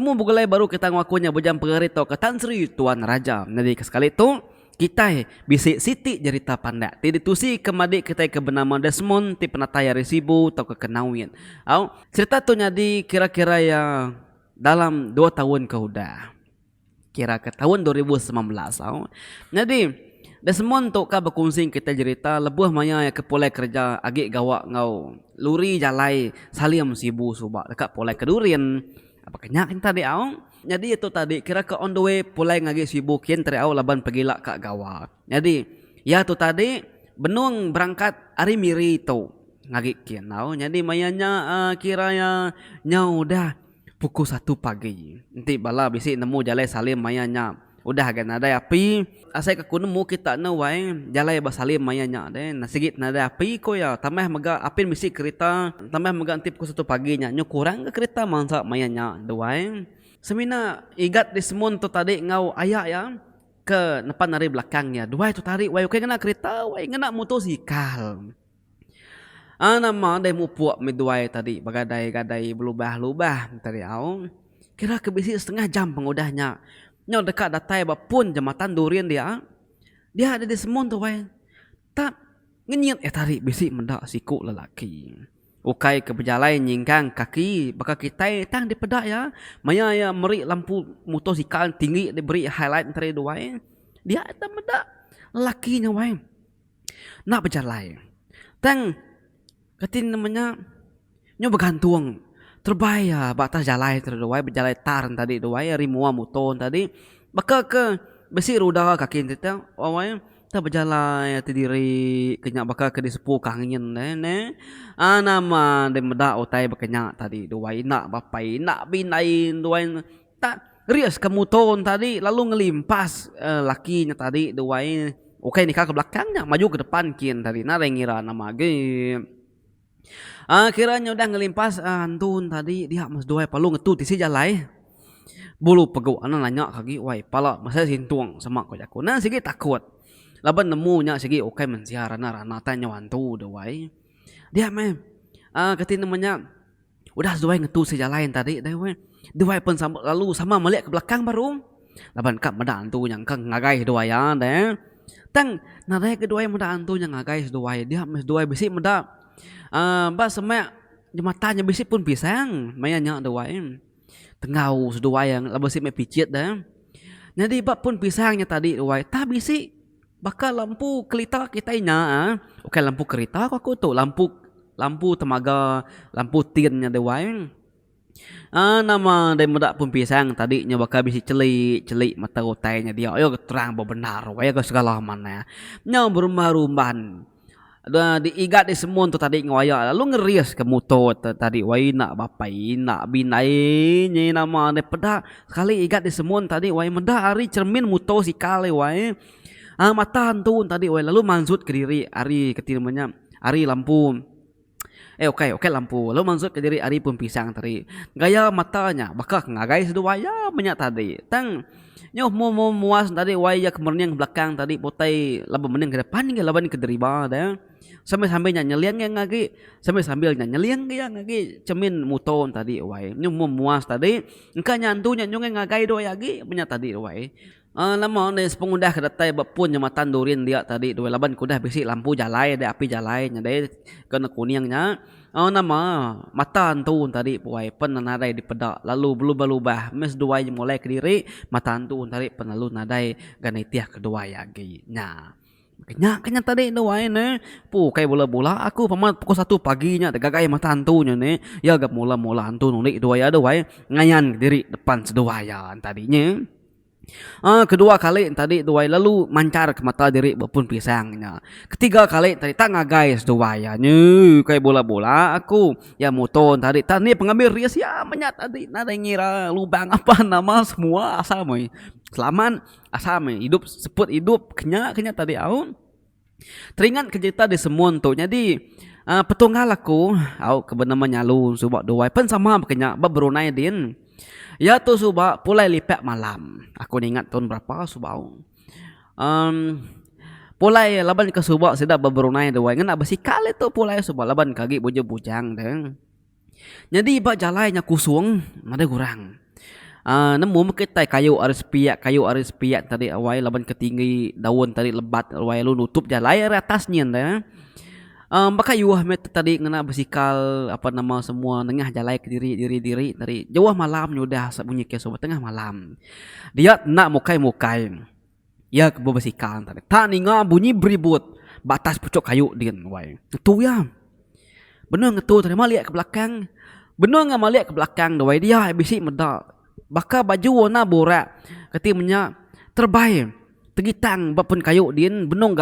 nemu bugalai baru kita ngakunya bujang pengerito ke Tan Sri Tuan Raja. Jadi kesekali itu kita bisik siti cerita pandak. Tidak tusi kemadi kita ke bernama Desmond ti penataya resibu atau kekenawin. Cerita tu jadi kira-kira yang dalam 2 tahun kehudah. Kira ke tahun 2019. Jadi Desmond tu ka berkongsi kita cerita lebuh maya ke polai kerja agik gawak ngau. Luri jalai salim sibu subak dekat polai kedurian. Apa kenyak tadi Jadi itu tadi kira ke on the way pulai ngagi sibukin teri laban pegila kak gawak. Jadi ya tu tadi benung berangkat hari miri tu ngagi kin Jadi mayanya kiranya udah pukul 1 pagi. Nanti bala bisi nemu jalai salim mayanya. Udah gan ada api asai ke nemu kita nawai jalai basalim mayanya den nasigit nada api ko ya tambah mega apin misi kereta tambah mega antip ku 1 pagi nya kurang ke kereta mangsa mayanya duai semina igat di semun tu tadi ngau ayak ya ke depan dari belakangnya duai tu tarik wai okay ngena kereta wai ngena motosikal nama dai mu puak mi duai tadi bagadai-gadai berubah-ubah tadi kira ke bisi setengah jam pengudahnya nyo dekat datai bapun jembatan durian dia ada di semun tu wai tak ngenyit tarik bisi mendak siku lelaki ukai ke berjalan nyingkang kaki bakal kita tang di pedak ya maya ya meri lampu motosikal tinggi diberi highlight tadi dua dia ada mendak lelakinya wai nak berjalan tang ketin namanya nyo bergantung terbaya batas jalan terduai berjalan tar tadi dua rimua motor tadi bakal ke besi roda kaki kita awai ta berjalan terdiri kenyak bakal ke di sepuh kangin nama de medak otai berkenyak tadi dua nak bapai nak binain dua tak rias ke motor tadi lalu ngelimpas lakinya tadi dua oke nikah ke belakangnya maju ke depan kin tadi na ngira nama ge kiranya udah ngelimpas antun tadi dia mas dua palu ngetut isi jalai bulu pegu anak nanya kaki wai pala masa sintuang sama ko jaku nah sigi takut laban nemunya sigi oke mensiar rana tanya wantu dewai dia ketin namanya udah dua ngetut si jalai tadi dewai pun lalu sama melihat ke belakang baru laban kap meda antu yang kang ngagai dua ya deh tang nadai kedua yang meda antu yang ngagai dua dia mas dua bisi meda bas semak jematannya bisi pun pisang mayanya dua tengau sedua yang labasi me picit dah jadi bab pun pisangnya tadi dua tak bisi bakal lampu kereta kita nya oke lampu kereta aku tu lampu temaga lampu tinnya dua nama dari muda pun pisang tadi nya bakal bisi celik mata otainya dia ayo terang benar waya ke segala mana nya berumah-rumahan diigat di semun tu tadi ngawaya lalu ngerias ke motor tadi wai nak bapai nak binai ni nama ne pedak sekali igat di semun tadi wai mendak hari cermin motosikal wai mata hantu tadi wai lalu mansut ke diri hari ketimanya hari lampu oke lampu lalu mansut ke diri hari pun pisang tadi gaya matanya bakal ngagai sedua ya banyak tadi tang nyoh mau muas tadi wai ya kemerniang belakang tadi potai laba mening ke depan hingga laban ke deriba dah sambil nyeliang yang ngagi sambil nyeliang yang ngagi cemin muton tadi wai nyoh mau muas tadi engka nyantunya nyong ngagai do lagi punya tadi wai lama ne pengundah ke datai bapun jembatan durian dia tadi dua laban kudah bisi lampu jalai ada api jalai nya deh kena kuningnya nama mata antun tadi puai pen nadai di pedak lalu berubah mes dua mulai ke diri mata antun tadi penalu nadai ganitiah kedua lagi nya kenya tadi dua ini kai bola aku paman pukul 1 paginya gagai mata antunya ne ya gap mula antun unik dua ya dua ngayan diri depan sedua ya tadinya kedua kali tadi dua lalu mancar ke mata diri pun pisangnya ketiga kali tadi tangga guys dua ya kayak bola aku ya motor tadi tadi pengambil rias ya menyat tadi nada ngira lubang apa nama semua asam selaman asam hidup seput hidup kenya tadi teringat cerita di semun tuh jadi petunggal aku kebenaran nyalu subak dua pen sama kenya berunai din ya tu subak pulai lipat malam. Aku ingat tahun berapa subak. Pulai laban ke subak sudah berunai dua. Ngena basikal itu pulai subak laban kaki bujang deng. Jadi iba jalannya kusung ada kurang. nemu kita kayu aris piak tadi awai laban ketinggi daun tadi lebat awai lu nutup je layar atasnya dah. Maka yuah met tadi ngena bersikal apa nama semua tengah jalai ke diri tadi jauh malam udah bunyi ke sobat tengah malam dia nak mukai ya ke bersikal tadi tak ninga bunyi beribut batas pucuk kayu din wai tu ya benar ngetu tadi maliak ke belakang benar ngah maliak ke belakang wai dia bisi medak baka baju warna borak ketimanya terbaik tegitang bapun kayu din benong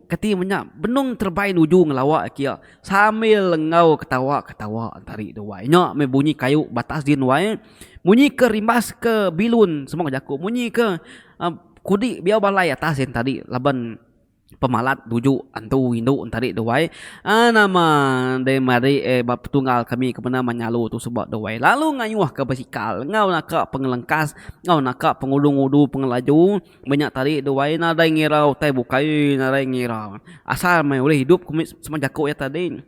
ketimanya benong terbaik nuju ngelawak kia sambil ngau ketawa antari dua nya me bunyi kayu batas din wai bunyi ke rimbas ke bilun semua jaku bunyi ke kudi biau balai atas din tadi laban pemalat tuju antu windu tadi doai nama de mari bab tunggal kami kemana menyalu tu sebab doai lalu ngayuh ke basikal ngau nak pengelengkas ngau nak pengulung-udu pengelaju banyak tadi doai nadai ngirau tai bukai nadai ngirau asal mai boleh hidup kumis semajaku ya tadi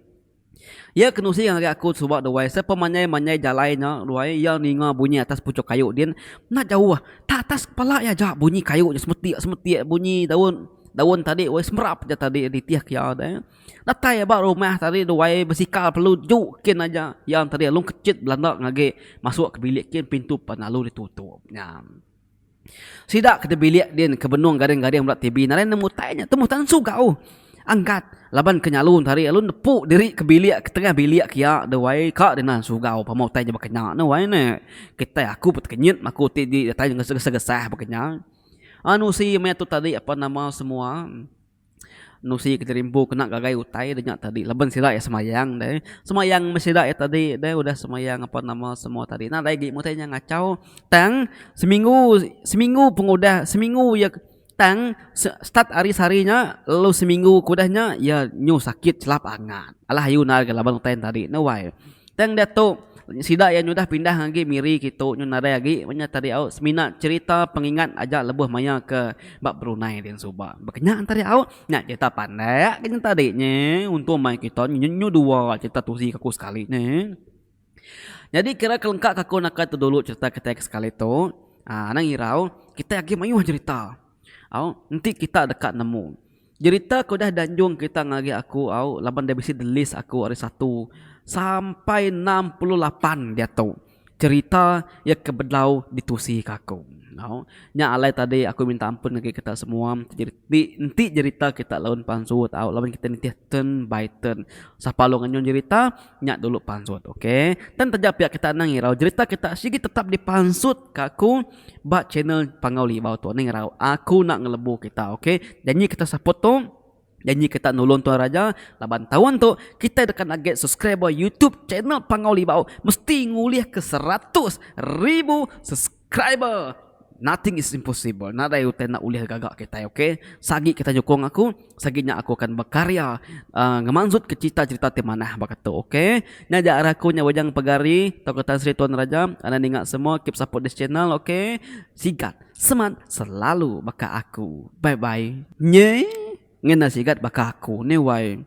ya kenusi yang aku sebab doai sepemanyai jalainya doai yang ninga bunyi atas pucuk kayu din nak jauh tak atas kepala ya jak bunyi kayu semeti bunyi daun tadi wei semerap je tadi di tiak ya dah. Datai ba rumah tadi wei bersikal perlu jukin aja yang tadi alung kecit belanda ngage masuk ke bilik kin pintu penalu ditutup. Ya. Sidak ke bilik din ke benung gading-gading berat TV naren nemu tanya temu tan sugau. Angkat laban kenyalun tadi alun nepuk diri ke bilik ke tengah bilik kia de wei ka dengan sugau pamau tanya bakenya ne wei ne. Kita aku put kenyit maku ti di tanya gesah-gesah bakenya. Si metu tadi apa nama semua nusi keterimpu kena gagai utai denyak tadi leban sila ya semayang deh semayang mesida ya tadi deh udah semayang apa nama semua tadi nah lagi mutanya ngacau tang seminggu pengudah seminggu ya tang start hari-harinya lalu seminggu kudahnya ya nyu sakit celap angat alah yuna laban utai tadi no why tang dato sida yang sudah pindah lagi miri gitu nyu nada lagi banyak tadi au semina cerita pengingat aja lebuh maya ke bab Brunei dan Subah baknya tadi au nya cerita pandai kenya tadi nya untuk mai kita nyu dua cerita tusi kaku sekali nya jadi kira kelengkap kaku nak tu dulu cerita kita sekali tu nang irau kita lagi mayuh cerita au nanti kita dekat nemu cerita kudah danjung kita ngagi aku au laban dia bisi the list aku hari satu sampai 68 dia tahu cerita ya kebedau ditusi kaku. Nya alai tadi aku minta ampun lagi kita semua. Jadi nanti cerita kita lawan pansut tahu lawan kita nanti turn by turn. Sapa lo nganyon cerita nya dulu pansut, okey. Dan terjap ya kita nang irau cerita kita sigi tetap di pansut kaku ba channel Pangauli Bau tu nang irau. Aku nak ngelebu kita, okey. Janji kita support tu janji kita nulun Tuan Raja laban tahun tu kita dekat target subscriber YouTube channel Pangauli Bau mesti ngulih ke 100,000 subscriber. Nothing is impossible. Nada yang nak ulih gagak kita, okey. Sagi kita nyokong aku, saginya aku akan berkarya ngemansut ke cita-cita temanah bakat tu, okey. Nya jak aku nya wajang pagari Tokotan Sri Tuan Raja. Anda ingat semua keep support this channel, okey. Sigat seman selalu baka aku. Bye bye. Nye ngena sigat baka aku ne wai